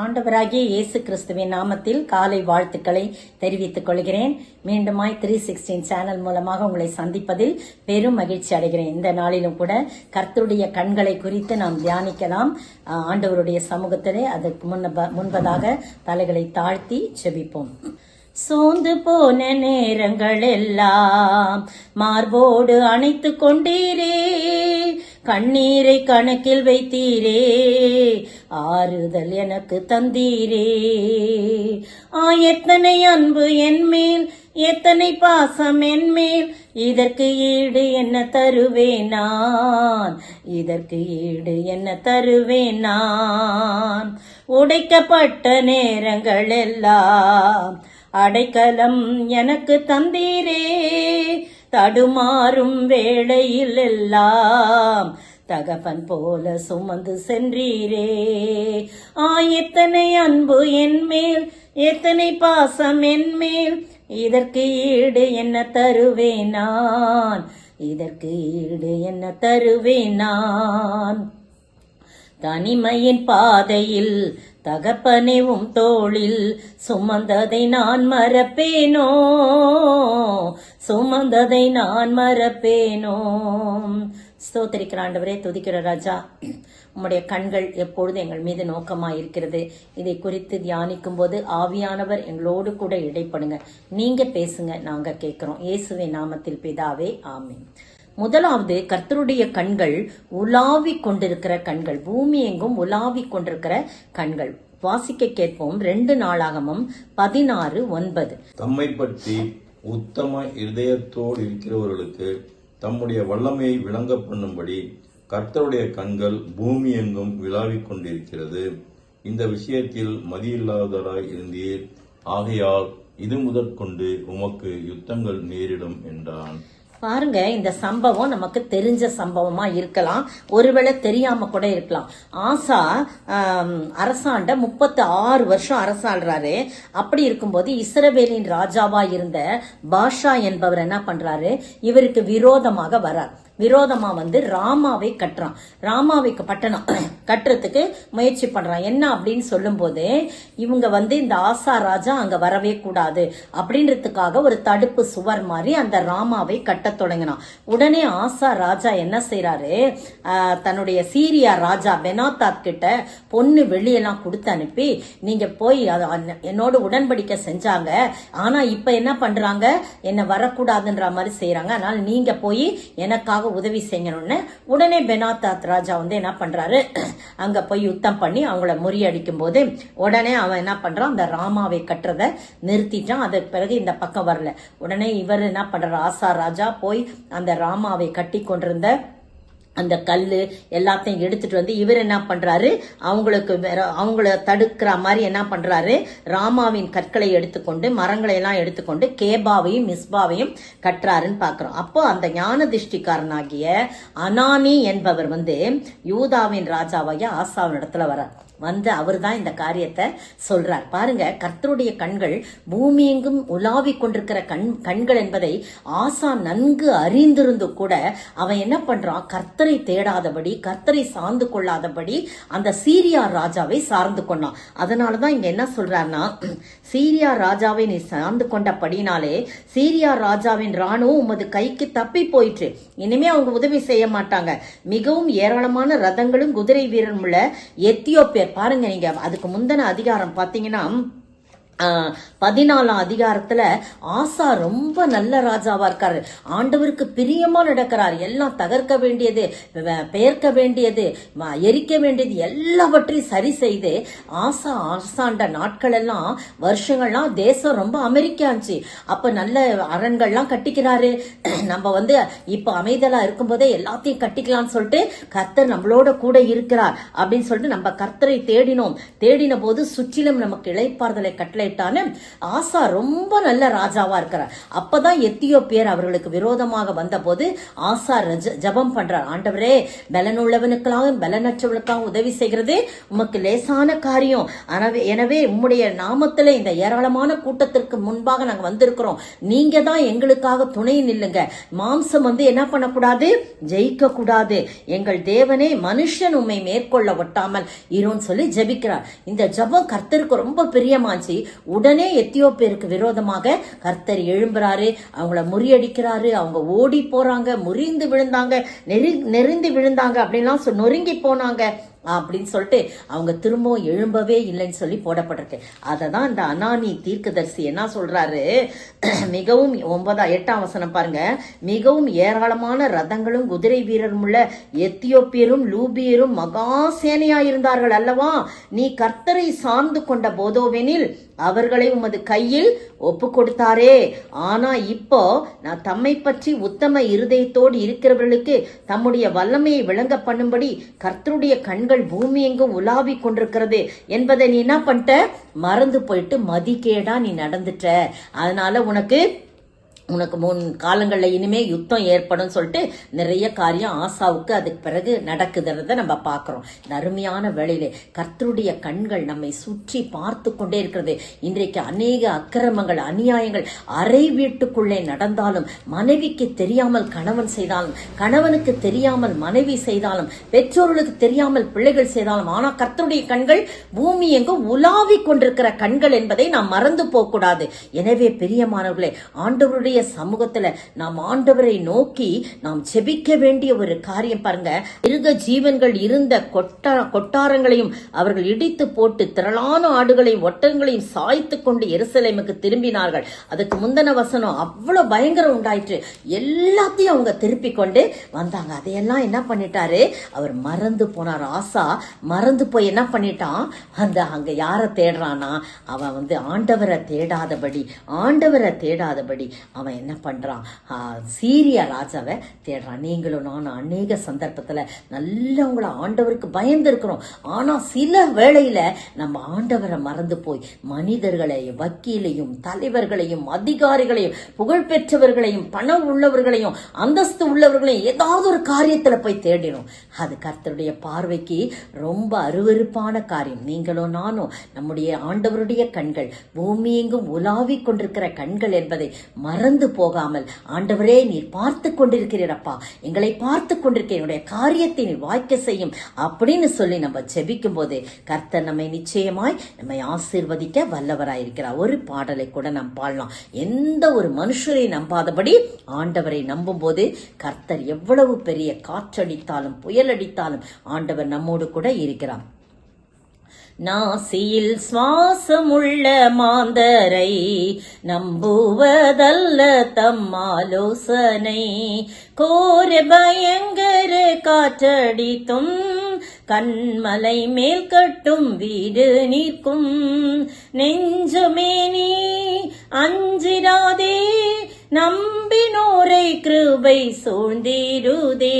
ஆண்டவராகிய இயேசு கிறிஸ்துவின் நாமத்தில் காலை வாழ்த்துக்களை தெரிவித்துக் கொள்கிறேன். மீண்டுமாய் 316 சேனல் மூலமாக உங்களை சந்திப்பதில் பெரும் மகிழ்ச்சி அடைகிறேன். இந்த நாளிலும் கூட கர்த்தருடைய கண்களை குறித்து நாம் தியானிக்கலாம். ஆண்டவருடைய சமூகத்திலே அதற்கு முன்பதாக தலைகளை தாழ்த்தி செபிப்போம். சோர்ந்து போன நேரங்கள் எல்லாம் மார்போடு அணைத்து கொண்டீரே, கண்ணீரை கணக்கில் வைத்தீரே, ஆறுதல் எனக்கு தந்தீரே. எத்தனை அன்பு என்மேல், எத்தனை பாசம் என்மேல், இதற்கு ஈடு என்ன தருவேன் நான், இதற்கு ஈடு என்ன தருவேன் நான். உடைக்கப்பட்ட நேரங்கள் எல்லாம் அடைக்கலம் எனக்கு தந்தீரே, தடுமாறும் வேளையில் எல்லாம் தகப்பன் போல சுமந்து சென்றீரே. எத்தனை அன்பு என்மேல், எத்தனை பாசம் என்மேல், இதற்கு ஈடு என்ன தருவேன் நான், இதற்கு ஈடு என்ன தருவேன் நான். தனிமையின் பாதையில் தகப்பனேவும் தோளில் சுமந்ததை நான் மறப்பேனோ, சுமந்ததை நான் மறப்பேனோ. ஸ்தோத்திரிக்கிற ஆண்டவரே, துதிக்கிற ராஜா, உம்முடைய கண்கள் எப்பொழுது எங்கள் மீது நோக்கமாயிருக்கிறது. இதை குறித்து தியானிக்கும் போது ஆவியானவர் எங்களோடு கூட இடைப்படுங்க. நீங்க பேசுங்க, நாங்க கேட்கிறோம். இயேசுவின் நாமத்தில் பிதாவே, ஆமென். முதலாவது, கர்த்தருடைய கண்கள் உலாவிக் கொண்டிருக்கிற கண்கள், பூமி எங்கும் உலாவிக் கொண்டிருக்கிற கண்கள். வாசிக்க கேட்போம். 2 நாளாகமம் 16:9. தம்மை பற்றி உத்தம இருதயத்தோடு இருக்கிறவர்களுக்கு தம்முடைய வல்லமையை விளங்க பண்ணும்படி கர்த்தருடைய கண்கள் பூமி எங்கும் விளாவிக் கொண்டிருக்கிறது. இந்த விஷயத்தில் மதியில்லாதவராய் இருந்தீர், ஆகையால் இது முதற்கொண்டு உமக்கு யுத்தங்கள் நேரிடும் என்றான். பாருங்க, இந்த சம்பவம் நமக்கு தெரிஞ்ச சம்பவமா இருக்கலாம், ஒருவேளை தெரியாம கூட இருக்கலாம். ஆசா அரசாண்ட 36 வருஷம் அரசாள்றாரு. அப்படி இருக்கும்போது இஸ்ரவேலின் ராஜாவா இருந்த பாஷா என்பவர் என்ன பண்றாரு, இவருக்கு விரோதமாக வரார். விரோதமா வந்து ராமாவை கட்டுறான். ராமாவை பட்டணம் கட்டுறதுக்கு முயற்சி பண்றான். என்ன அப்படின்னு சொல்லும் போது இவங்க வந்து இந்த ஆசா ராஜா அங்க வரவே கூடாது அப்படின்றதுக்காக ஒரு தடுப்பு சுவர் மாதிரி அந்த ராமாவை கட்ட தொடங்கினான். உடனே ஆசா ராஜா என்ன செய்யறாரு, தன்னுடைய சீரியா ராஜா பெனாதாத் கிட்ட பொண்ணு வெள்ளியெல்லாம் கொடுத்து அனுப்பி, நீங்க போய் என்னோட உடன்படிக்கை செஞ்சாங்க, ஆனா இப்ப என்ன பண்றாங்க, என்ன வரக்கூடாதுன்ற மாதிரி செய்யறாங்க, அதனால நீங்க போய் எனக்காக உதவி செய்யணும்னு உடனே பெனாதாத் ராஜா வந்து என்ன பண்றாரு, அங்க போய் யுத்தம் பண்ணி அவங்கள முறியடிக்கும் போது உடனே அவன் என்ன பண்றான், அந்த ராமாவை கட்டுறத நிறுத்திட்டான். அதுக்கு பிறகு இந்த பக்கம் வரல. உடனே இவர் என்ன பண்றாரு, ஆசா ராஜா போய் அந்த ராமாவை கட்டி கொண்டிருந்த அந்த கல்லு எல்லாத்தையும் எடுத்துட்டு வந்து இவர் என்ன பண்றாரு, அவங்கள தடுக்கிற மாதிரி என்ன பண்றாரு, ராமாவின் கற்களை எடுத்துக்கொண்டு மரங்களை எல்லாம் எடுத்துக்கொண்டு கேபாவையும் மிஸ்பாவையும் கட்டுறாருன்னு பாக்குறோம். அப்போ அந்த ஞான திருஷ்டிக்காரனாகிய அனானி என்பவர் வந்து யூதாவின் ராஜாவாகிய ஆசாவின் இடத்துல வர்றார். வந்து அவர் தான் இந்த காரியத்தை சொல்றார். பாருங்க, கர்த்தருடைய கண்கள் பூமி எங்கும் உலாவிக் கொண்டிருக்கிற கண்கள் என்பதை ஆசா நன்கு அறிந்திருந்து கூட அவன் என்ன பண்றான், கர்த்தரை தேடாதபடி, கர்த்தரை சார்ந்து கொள்ளாதபடி அந்த சீரியா ராஜாவை சார்ந்து கொண்டான். அதனாலதான் இங்க என்ன சொல்றாருன்னா, சீரியா ராஜாவை நீ சார்ந்து கொண்டபடினாலே சீரியா ராஜாவின் ராணுவம் உமது கைக்கு தப்பி போயிற்று, இனிமே அவங்க உதவி செய்ய மாட்டாங்க. மிகவும் ஏராளமான ரதங்களும் குதிரை வீரரும் உள்ள எத்தியோப்பியர். பாருங்க, நீங்க அதுக்கு முந்தின அதிகாரம் பாத்தீங்கன்னா 14ஆம் அதிகாரத்துல ஆசா ரொம்ப நல்ல ராஜாவா இருக்காரு, ஆண்டவருக்கு பிரியமா நடக்கிறார். எல்லாம் தகர்க்க வேண்டியது, பெயர்க்க வேண்டியது, எரிக்க வேண்டியது எல்லாவற்றையும் சரி செய்து ஆசா அரசாண்ட நாட்கள் எல்லாம் வருஷங்கள்லாம் தேசம் ரொம்ப அமெரிக்காச்சு. அப்ப நல்ல அரண்கள்லாம் கட்டிக்கிறாரு. நம்ம வந்து இப்ப அமைதலா இருக்கும் போதே எல்லாத்தையும் கட்டிக்கலாம்னு சொல்லிட்டு கர்த்தர் நம்மளோட கூட இருக்கிறார் அப்படின்னு சொல்லிட்டு நம்ம கர்த்தரை தேடினோம். தேடின போது சுற்றிலும் நமக்கு இளைப்பாறுதலை கட்டளை கட்டளையிட்டான்னு. ஆசா ரொம்ப நல்ல ராஜாவா இருக்கிறார். அப்பதான் எத்தியோப்பியர் அவர்களுக்கு விரோதமாக வந்த போது ஆசா ஜபம் பண்றார். ஆண்டவரே, பலனுள்ளவனுக்கெல்லாம் பலனற்றவனுக்காக உதவி செய்கிறது உமக்கு லேசான காரியம். எனவே உம்முடைய நாமத்துல இந்த ஏராளமான கூட்டத்திற்கு முன்பாக நாங்க வந்திருக்கிறோம். நீங்க தான் எங்களுக்காக துணை நில்லுங்க. மாம்சம் என்ன பண்ணக்கூடாது, ஜெயிக்க கூடாது. எங்கள் தேவனே, மனுஷன் உம்மை மேற்கொள்ள ஒட்டாமல் இருன்னு சொல்லி ஜெபிக்கிறார். இந்த ஜெபம் கர்த்தருக்கு ரொம்ப பிரியமாச்சு. உடனே எத்தியோப்பியருக்கு விரோதமாக கர்த்தர் எழும்புறாரு, அவங்கள முறியடிக்கிறாரு. அவங்க ஓடி போறாங்க, முறிந்து விழுந்தாங்க, நெருந்தி விழுந்தாங்க, அப்படின்லாம் நொறுங்கி போனாங்க அப்படின்னு சொல்லிட்டு அவங்க திரும்பவும் எழும்பவே இல்லைன்னு சொல்லி போடப்பட்டிருக்கு. அததான் இந்த அனானி தீர்க்கதரிசி என்ன சொல்றாரு, மிகவும் 8ஆம் வசனம் பாருங்க. மிகவும் ஏராளமான ரதங்களும் குதிரை வீரரும் உள்ள எத்தியோப்பியரும் லூபியரும் மகா சேனையாயிருந்தார்கள் அல்லவா? நீ கர்த்தரை சார்ந்து கொண்ட போதோவெனில் அவர்களை உமது கையில் ஒப்பு கொடுத்தாரே. ஆனா இப்போ நான் தம்மை பற்றி உத்தம இருதயத்தோடு இருக்கிறவர்களுக்கு தம்முடைய வல்லமையை விளங்க பண்ணும்படி கர்த்தருடைய கண்கள் பூமி எங்கும் உலாவி கொண்டிருக்கிறது என்பதை நீ என்ன பண்ணிட்ட, மறந்து போயிட்டு மதிக்கேடா நீ நடந்துட்ட. அதனால உனக்கு முன் காலங்கள்ல இனிமே யுத்தம் ஏற்படும் சொல்லிட்டு நிறைய காரியம் ஆசாவுக்கு அதுக்கு பிறகு நடக்குதுன்றத நம்ம பாக்குறோம். இந்த அருமையான வேளையிலே கர்த்தருடைய கண்கள் நம்மை சுற்றி பார்த்து கொண்டே இருக்கிறது. இன்றைக்கு அநேக அக்கிரமங்கள், அநியாயங்கள் அறை வீட்டுக்குள்ளே நடந்தாலும், மனைவிக்கு தெரியாமல் கணவன் செய்தாலும், கணவனுக்கு தெரியாமல் மனைவி செய்தாலும், பெற்றோர்களுக்கு தெரியாமல் பிள்ளைகள் செய்தாலும், ஆனா கர்த்தருடைய கண்கள் பூமி எங்கும் உலாவி கொண்டிருக்கிற கண்கள் என்பதை நாம் மறந்து போக கூடாது. எனவே பிரியமானவர்களே, ஆண்டவருடைய சமூகத்துல நாம் ஆண்டவரை நோக்கி நாம் ஜெபிக்க வேண்டிய ஒரு காரியம் பாருங்க. மிருக ஜீவன்கள் இருந்த கொட்டாரங்களையும் அவர்கள் இடித்து போட்டு திரளான ஆடுகளையும் ஒட்டங்களையும் சாய்த்து கொண்டு எருசலேமுக்கு திரும்பினார்கள். அதுக்கு முந்தின வசனம் அவ்வளவு பயங்கரம் உண்டாயிற்று. எல்லாத்தையும் அவங்க திருப்பி கொண்டு வந்தாங்க. அதையெல்லாம் என்ன பண்ணிட்டாரு, அவர் மறந்து போனார். ஆசா மறந்து போய் என்ன பண்ணிட்டான், அங்க யார தேடுறானா, அவன் ஆண்டவரை தேடாதபடி அவன் என்ன பண்றான், சீரிய ராஜாவை தேடுறான். நீங்களும் நானும் அநேக சந்தர்ப்பத்துல நல்லவங்கள ஆண்டவருக்கு பயந்து இருக்கிறோம். ஆனா சில வேளையில நம்ம ஆண்டவரை மறந்து போய் மனிதர்களையும், வக்கீலையும், தலைவர்களையும், அதிகாரிகளையும், புகழ்பெற்றவர்களையும், பணம் உள்ளவர்களையும், அந்தஸ்து உள்ளவர்களையும் ஏதாவது ஒரு காரியத்துல போய் தேடினோம். அது கர்த்தருடைய பார்வைக்கு ரொம்ப அருவருப்பான காரியம். நீங்களும் நானும் நம்முடைய ஆண்டவருடைய கண்கள் பூமி எங்கும் உலாவி கொண்டிருக்கிற கண்கள் என்பதை மறந்து போகாமல், ஆண்டவரே நீர் பார்த்து கொண்டிருக்கிறீரப்பா, எங்களை பார்த்து கொண்டிருக்கிற என்னுடைய காரியத்தை நீர் வாய்க்க செய்யும் அப்படின்னு சொல்லி நம்ம ஜெபிக்கும் போது கர்த்தர் நம்மை நிச்சயமாய் நம்மை ஆசீர்வதிக்க வல்லவராயிருக்கிறார். ஒரு பாடலை கூட நாம் பாடலாம். எந்த ஒரு மனுஷரை நம்பாதபடி ஆண்டவரை நம்பும் போது கர்த்தர் எவ்வளவு பெரிய காற்றடித்தாலும் புயலடித்தாலும் ஆண்டவர் நம்மோடு கூட இருக்கிறார். நாசியில் சுவாசமுள்ள மாந்தரை நம்புவதல்ல தம்மாலோசனை. கோர பயங்கர காற்றடித்தும் கண்மலை மேல் கட்டும் வீடு நிற்கும். நெஞ்சமே நீ அஞ்சிராதே, நம்பினோரை கிருபை சூழ்ந்திருதே.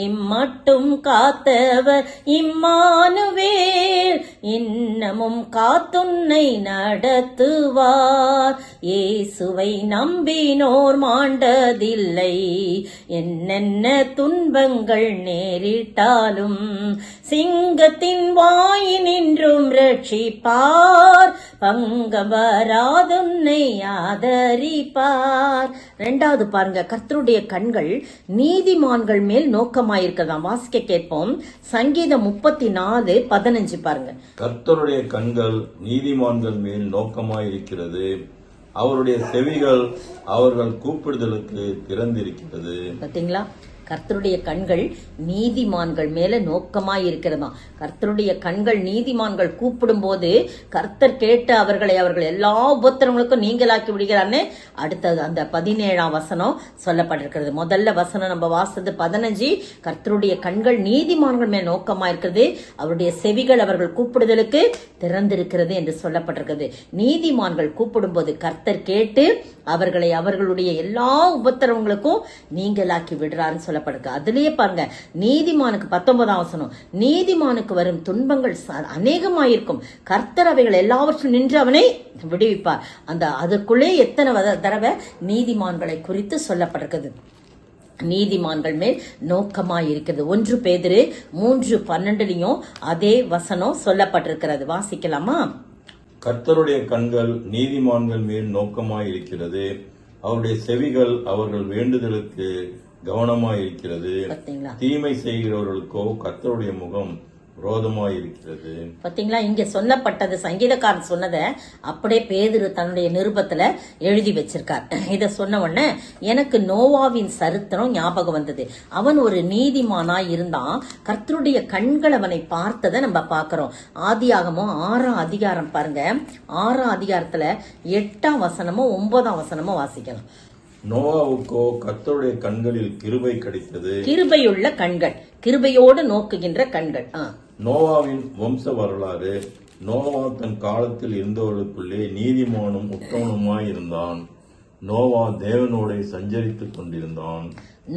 இம்மட்டும் காத்தவர் இம்மானுவேல், இன்னமும் காத்துன்னை நடத்துவார். இயேசுவை நம்பினோர் மாண்டதில்லை, என்னென்ன துன்பங்கள் நேரிட்டாலும். சிங்கத்தின் வாயினின்றும் ரட்சிப்பார், பங்கம் வராதுன்னை ஆதரிப்பார். ரெண்டாவது பாருங்க, கர்த்தருடைய கண்கள் நீதிமான்கள் மேல் நோக்கமாயிருக்கதான். வாசிக்க கேட்போம். சங்கீதம் 34:15 பாருங்க. கர்த்தருடைய கண்கள் நீதிமான்கள் மேல் நோக்கமாயிருக்கிறது, அவருடைய செவிகள் அவர்கள் கூப்பிடுதலுக்கு திறந்திருக்கிறது. பாத்தீங்களா, கர்த்தருடைய கண்கள் நீதிமான்கள் மேல நோக்கமாய் இருக்கிறதா. கர்த்தருடைய கண்கள் நீதிமான்கள் கூப்பிடும் போது கர்த்தர் கேட்டு அவர்கள் எல்லா உபத்திரங்களுக்கும் நீங்களாக்கி விடுகிறான்னு அடுத்தது அந்த 17ஆம் வசனம் சொல்லப்பட்டிருக்கிறது. முதல்ல வசனம் நம்ம வாசது 15. கர்த்தருடைய கண்கள் நீதிமான்கள் மேல் நோக்கமா இருக்கிறது, அவருடைய செவிகள் அவர்கள் கூப்பிடுதலுக்கு திறந்திருக்கிறது என்று சொல்லப்பட்டிருக்கிறது. நீதிமான்கள் கூப்பிடும் போது கர்த்தர் கேட்டு அவர்களுடைய எல்லா உபத்திரவங்களுக்கும் நீங்களாக்கி விடுறாருன்னு சொல்லப்படுது. அதுலயே பாருங்க, நீதிமானுக்கு 19ஆம் வசனம், நீதிமானுக்கு வரும் துன்பங்கள் அநேகமாயிருக்கும், கர்த்தர் அவைகள் எல்லாவற்றும் நின்று அவனை விடுவிப்பார். அதற்குள்ளே எத்தனை தடவை நீதிமான்களை குறித்து சொல்லப்பட்டிருக்குது. நீதிமான்கள் மேல் நோக்கமாய் இருக்கிறது. 1 பேதுரு 3:12 அதே வசனம் சொல்லப்பட்டிருக்கிறது. வாசிக்கலாமா? கர்த்தருடைய கண்கள் நீதிமான்கள் மேல் நோக்கமாய் இருக்கிறது, அவருடைய செவிகள் அவர்கள் வேண்டுதலுக்கு கவனமாய் இருக்கிறது. தீமை செய்கிறவர்களுக்கோ கர்த்தருடைய முகம் விரோதமாய் இருக்கிறது. பாத்தீங்களா, இங்க சொல்லப்பட்டது சங்கீதக்காரன் சொன்னதை அப்படியே பேதுரு தன்னுடைய நிருபத்துல எழுதி வச்சிருக்கார். இத சொன்ன உடனே எனக்கு நோவாவின் சரித்திரம் ஞாபகம் வந்தது. அவன் ஒரு நீதிமானாய் இருந்தான். கர்த்தருடைய கண்கள் அவனை பார்த்ததை நம்ம பாக்கிறோம். ஆதியாகமம் 6ஆம் அதிகாரம் பாருங்க. 6ஆம் அதிகாரத்துல 8ஆம் வசனமும் 9ஆம் வசனமும் வாசிக்கலாம். நோவாவுக்கோ கர்த்தருடைய கண்களில் கிருபை கிடைத்தது. கிருபையுள்ள கண்கள், கிருபையோடு நோக்குகின்ற கண்கள். நோவாவின் வம்ச வரலாறு. நோவா தன் காலத்தில் இருந்தவர்களுக்குள்ளே நீதிமானும் உத்தமனுமாய் இருந்தான். நோவா தேவனோட சஞ்சரித்துக் கொண்டிருந்தான்.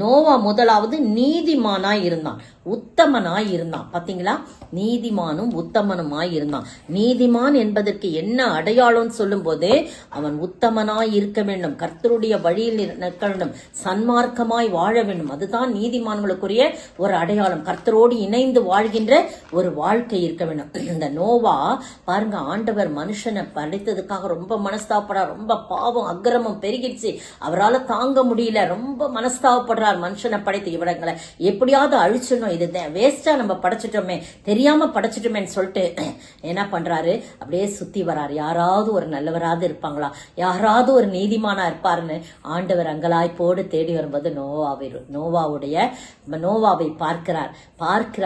நோவா முதலாவது நீதிமானாய் இருந்தான், உத்தமனாய் இருந்தான். பாத்தீங்களா, நீதிமானும் உத்தமனுமாய் இருந்தான். நீதிமான் என்பதற்கு என்ன அடையாளம் சொல்லும் போது அவன் உத்தமனாய் இருக்க வேண்டும், கர்த்தருடைய வழியில் நிற்க வேண்டும், சன்மார்க்கமாய் வாழ வேண்டும். அதுதான் நீதிமான்களுக்குரிய ஒரு அடையாளம். கர்த்தரோடு இணைந்து வாழ்கின்ற ஒரு வாழ்க்கை இருக்க வேண்டும். இந்த நோவா பாருங்க, ஆண்டவர் மனுஷனை படைத்ததுக்காக ரொம்ப மனஸ்தாபப்படுறார். ரொம்ப பாவம் அக்கிரமம் பெருகிடுச்சு, அவரால் தாங்க முடியல, ரொம்ப மனஸ்தாபப்படுறார். மனுஷனை படைத்து இவடங்களை எப்படியாவது அழிச்சிடணும், இது வேஸ்டா நம்ம படைச்சிட்டோமே, தெரியாம படைச்சிட்டோமேன்னு சொல்லிட்டு என்ன பண்றாரு, அப்படியே சுத்தி வராரு. யாராவது ஒரு நல்லவராது இருப்பாங்களா, யாராவது ஒரு நீதிமானா இருப்பாருன்னு ஆண்டவர் அங்கலாய்ப்போடு தேடி வரும்போது நோவாவை பார்க்கிறார்.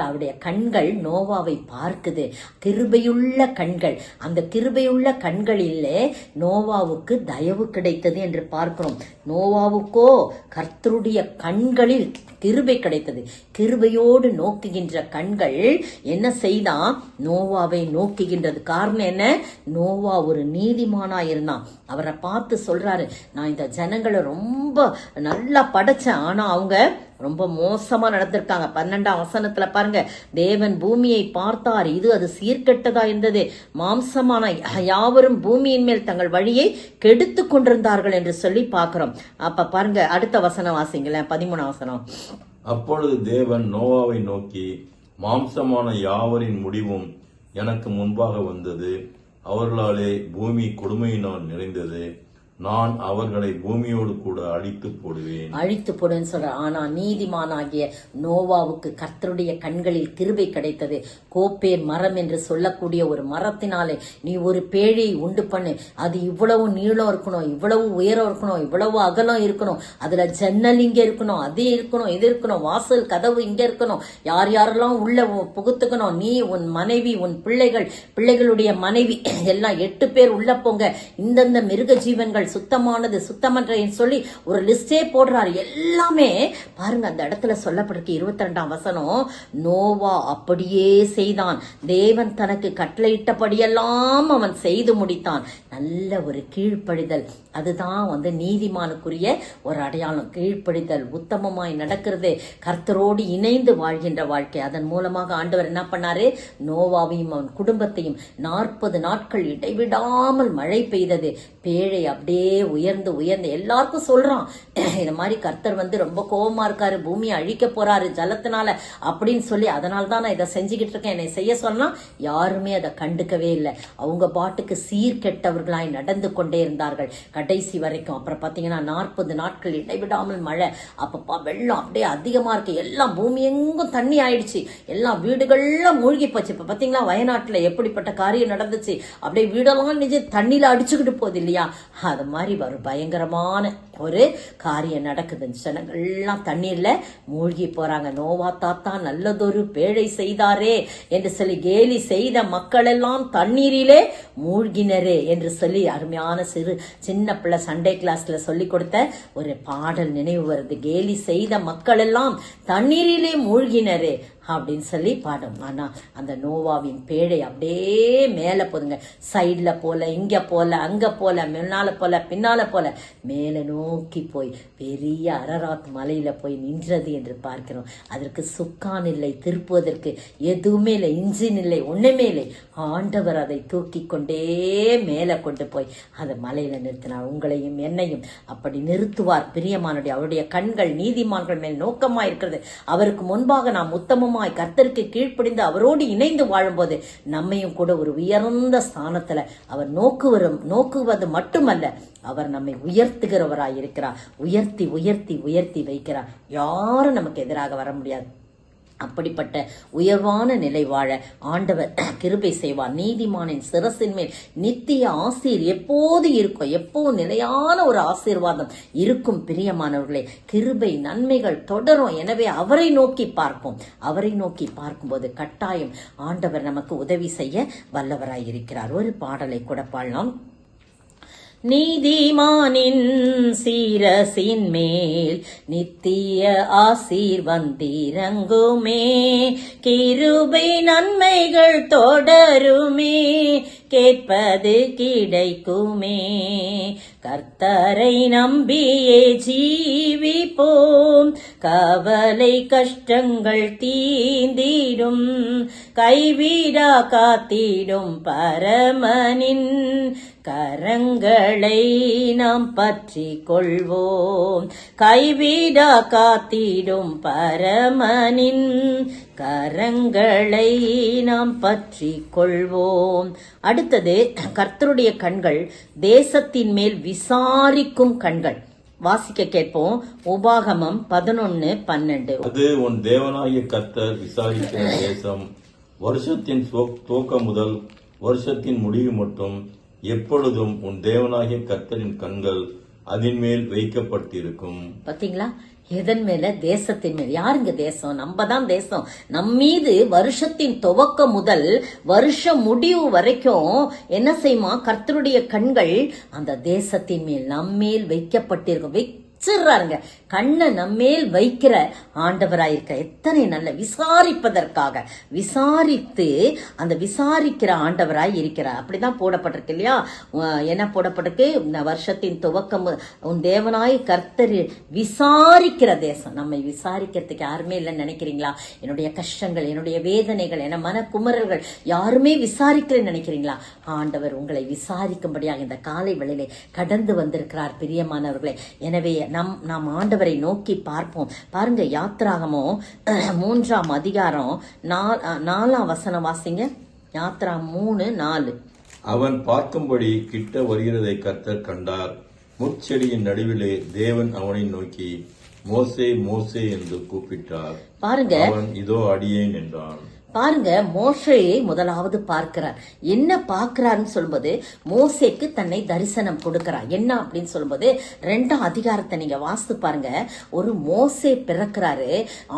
அவருடைய கண்கள் நோவாவை பார்க்குது. கிருபையுள்ள கண்கள். அந்த கிருபையுள்ள கண்களிலே நோவாவுக்கு தயவு கிடைத்தது என்று பார்க்கிறோம். நோவாவுக்கோ கர்த்தருடைய கண்களில் கிருபை கிடைத்தது. கிருபையோடு நோக்குகின்ற கண்கள் என்ன செய்தான், நோவாவை நோக்குகின்றது. காரணம் என்ன, நோவா ஒரு நீதிமானா இருந்தான். அவரை பார்த்து சொல்றாரு, நான் இந்த ஜனங்களை ரொம்ப நல்லா படைச்சேன், ஆனா அவங்க ரொம்ப மோசமா நடந்திருக்காங்க. 12ஆம் வசனத்துல பாருங்க, தேவன் பூமியை பார்த்தார், அது சீர்கெட்டதா இருந்தது, மாம்சமான யாவரும் பூமியின் மேல் தங்கள் வழியை கெடுத்து கொண்டிருந்தார்கள் என்று சொல்லி பார்க்கிறோம். அப்ப பாருங்க, அடுத்த வசனம் வாசிங்களேன், 13ஆம் வசனம். அப்பொழுது தேவன் நோவாவை நோக்கி, மாம்சமான யாவரின் முடிவும் எனக்கு முன்பாக வந்தது, அவர்களாலே பூமி கொடுமையினால் நிறைந்தது, நான் அவர்களை பூமியோடு கூட அழித்து போடுவேன்னு சொல்ற. ஆனா நீதிமானாகிய நோவாவுக்கு கர்த்தருடைய கண்களில் கிருபை கிடைத்தது. கோப்பேர் மரம் என்று சொல்லக்கூடிய ஒரு மரத்தினாலே நீ ஒரு பேழையை உண்டு பண்ணு, அது இவ்வளவு நீளம் இருக்கணும், இவ்வளவு உயரம் இருக்கணும், இவ்வளவு அகலம் இருக்கணும், அதுல ஜன்னல் இங்க இருக்கணும், அது இருக்கணும், இது இருக்கணும், வாசல் கதவு இங்க இருக்கணும், யார் யாரெல்லாம் உள்ள புகுத்துக்கணும், நீ உன் மனைவி உன் பிள்ளைகளுடைய மனைவி எல்லாம் 8 பேர் உள்ள போங்க, இந்தந்த மிருக ஜீவன்கள் சுத்தமானது சுத்தமன்றன்னு சொல்லி ஒரு லிஸ்டே போடுறாரு. எல்லாமே பாருங்க அந்த இடத்துல சொல்லப்பட்டிருக்கு. 22ஆம் வசனம், நோவா அப்படியே செய்தான், தேவன் தனக்கு கட்டளையிட்டபடியெல்லாம் அவன் செய்து முடித்தான். நல்ல ஒரு கீழ்ப்படிதல், அதுதான் நீதிமானுக்குரிய ஒரு அடையாளம். கீழ்ப்படிதல், உத்தமமாய் நடக்கிறது, கர்த்தரோடு இணைந்து வாழ்கின்ற வாழ்க்கை. அதன் மூலமாக ஆண்டவர் என்ன பண்ணாரு, நோவாவையும் அவன் குடும்பத்தையும் 40 நாட்கள் இடைவிடாமல் மழை பெய்தது. பேழை அப்படியே உயர்ந்து எல்லாருக்கும் சொல்றான், இந்த மாதிரி கர்த்தர் ரொம்ப கோபமா இருக்காரு, பூமியை அழிக்க போறாரு ஜலத்தினால அப்படின்னு சொல்லி, அதனால தான் நான் இதை செஞ்சுக்கிட்டு இருக்கேன், என்னை செய்ய சொன்னா யாருமே அதை கண்டுக்கவே இல்லை. அவங்க பாட்டுக்கு சீர்கெட்டவர்களாய் நடந்து கொண்டே இருந்தார்கள் கடைசி வரைக்கும். அப்புறம் பாத்தீங்கன்னா 40 நாட்கள் இடைவிடாமல் மழை. அப்பப்பா வெள்ளம் அப்படியே அதிகமா இருக்கு, எல்லாம் பூமி எங்கும் தண்ணி ஆயிடுச்சு, எல்லாம் வீடுகள்லாம் மூழ்கி போச்சு. இப்ப பாத்தீங்களா வயநாட்டுல எப்படிப்பட்ட காரியம் நடந்துச்சு, அப்படியே வீடெல்லாம் நிஜ தண்ணியில அடிச்சுக்கிட்டு போகுது இல்லையா, அது மாதிரி ஒரு பயங்கரமான ஒரு காரியம் நடக்குது. ஜனங்கள்லாம் தண்ணீர்ல மூழ்கி போறாங்க. நோவா தாத்தா நல்லதொரு பேழை செய்தாரே என்று சொல்லி கேலி செய்த மக்கள் எல்லாம் தண்ணீரிலே மூழ்கினரே என்று சொல்லி அருமையான சின்ன பிள்ளை சண்டே கிளாஸ்ல சொல்லி கொடுத்த ஒரு பாடல் நினைவு வருது. கேலி செய்த மக்கள் எல்லாம் தண்ணீரிலே மூழ்கினரே. அப்படின்னு சொல்லி பாடும். ஆனா அந்த நோவாவின் பேழை அப்படியே மேல போதுங்க, சைட்ல போல, இங்க போல, அங்க போல, முன்னால போல, பின்னால போல, மேல நோக்கி போய் பெரிய அரராத் மலையில போய் நின்றது என்று பார்க்கிறோம். அதற்கு சுக்கான் இல்லை, திருப்புவதற்கு எதுவுமே இல்லை, இன்ஜின் இல்லை, ஒண்ணுமே இல்லை. ஆண்டவர் அதை தூக்கி கொண்டே மேல கொண்டு போய் அந்த மலையில நிறுத்தினார். உங்களையும் என்னையும் அப்படி நிறுத்துவார் பிரியமானுடைய. அவருடைய கண்கள் நீதிமான்கள் மேல் நோக்கமாய் இருக்கிறது. அவருக்கு முன்பாக நாம் உத்தமமாய் கர்த்தருக்கு கீழ்ப்படிந்து அவரோடு இணைந்து வாழும்போது நம்மையும் கூட ஒரு உயர்ந்த ஸ்தானத்துல அவர் நோக்குவது மட்டுமல்ல, அவர் நம்மை உயர்த்துகிறவராய் இருக்கிறார். உயர்த்தி உயர்த்தி உயர்த்தி வைக்கிறார். யாரும் நமக்கு எதிராக வர முடியாது. அப்படிப்பட்ட உயர்வான நிலை வாழ ஆண்டவர் கிருபை செய்வார். நீதிமானின் சிரசின் மேல் நித்திய ஆசீர் எப்போது இருக்கும், எப்போ நிலையான ஒரு ஆசீர்வாதம் இருக்கும். பிரியமானவர்களே, கிருபை நன்மைகள் தொடரும். எனவே அவரை நோக்கி பார்ப்போம். அவரை நோக்கி பார்க்கும்போது கட்டாயம் ஆண்டவர் நமக்கு உதவி செய்ய வல்லவராய் இருக்கிறார். ஒரு பாடலை கூட பாடலாம். நீதிமானின் சீரசின் மேல் நித்திய ஆசீர் வந்திறங்குமே, கிருபை நன்மைகள் தொடருமே, கேட்பது கிடைக்குமே. கர்த்தரை நம்பியே ஜீவிப்போம், கவலை கஷ்டங்கள் தீந்திடும், கைவிடா காத்திடும் பரமனின் கரங்களை நாம் பற்றி கொள்வோம். கைவிடா காத்திடும் பரமனின் கரங்களை நாம் பற்றி கொள்வோம். அடுத்தது, கர்த்தருடைய கண்கள் தேசத்தின் மேல் விசாரிக்கும் கண்கள். வாசிக்க கேட்போம். உபாகமம் 11:12. அது உன் தேவனாகிய கர்த்தர் விசாரிக்கிற தேசம், வருஷத்தின் துவக்கம் முதல் வருஷத்தின் முடிவு மட்டும் எப்பொழுதும் உன் தேவனாகிய கர்த்தரின் கண்கள் அதன் மேல் வைக்கப்பட்டிருக்கும். பாத்தீங்களா? எதன் மேல? தேசத்தின் மேல். யாருங்க தேசம்? நம்ம தான் தேசம். நம்மீது வருஷத்தின் துவக்கம் முதல் வருஷம் முடிவு வரைக்கும் என்ன செய்யுமா? கர்த்தருடைய கண்கள் அந்த தேசத்தின் மேல் நம்மேல் வைக்கப்பட்டிருக்கும். வச்சிடுறாருங்க. கண்ணை நம்மேல் வைக்கிற ஆண்டவராயிருக்க எத்தனை நல்ல விசாரிப்பதற்காக விசாரித்து அந்த விசாரிக்கிற ஆண்டவராய் இருக்கிறார். அப்படிதான் போடப்பட்டிருக்கு இல்லையா? என்ன போடப்பட்டிருக்கு? வருஷத்தின் துவக்கம் உன் தேவனாய் கர்த்தர் விசாரிக்கிற தேசம். நம்மை விசாரிக்கிறதுக்கு யாருமே இல்லைன்னு நினைக்கிறீங்களா? என்னுடைய கஷ்டங்கள், என்னுடைய வேதனைகள், என மன குமரல்கள் யாருமே விசாரிக்கிறேன்னு நினைக்கிறீங்களா? ஆண்டவர் உங்களை விசாரிக்கும்படியாக இந்த காலை வேளையிலே கடந்து வந்திருக்கிறார் பிரியமானவர்களே. எனவே நாம் ஆண்டவரை நோக்கி பார்ப்போம். பாருங்க, யாத்திராகமம் 3ஆம் அதிகாரம் 4ஆம் வசனம் வாசிங்க. யாத்ரா 3:4. அவன் பார்க்கும்படி கிட்ட வருகிறதை கர்த்தர் கண்டார். முட்செடியின் நடுவிலே தேவன் அவனை நோக்கி மோசே மோசே என்று கூப்பிட்டார். பாருங்க, அவன் இதோ அடியேன் என்றான். பாருங்க, மோசேயை முதலாவது பார்க்கிறார். என்ன பார்க்கிறார்னு சொல்லும்போது மோசேக்கு தன்னை தரிசனம் கொடுக்கிறார். என்ன அப்படின்னு சொல்லும்போது 2ஆம் அதிகாரத்தை நீங்க வாசித்து பாருங்க. ஒரு மோசே பிறக்கிறாரு.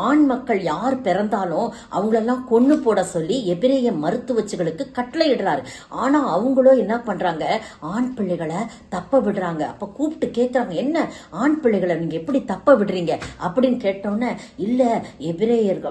ஆண் மக்கள் யார் பிறந்தாலும் அவங்களெல்லாம் கொன்னு போட சொல்லி எபிரேய மருத்துவச்சுகளுக்கு கட்டளை இடுறாரு. ஆனா அவங்களும் என்ன பண்றாங்க? ஆண் பிள்ளைகளை தப்ப விடுறாங்க. அப்ப கூப்பிட்டு கேட்கறாங்க, என்ன ஆண் பிள்ளைகளை நீங்க எப்படி தப்ப விடுறீங்க அப்படின்னு கேட்டோன்னே, இல்ல எபிரேயர்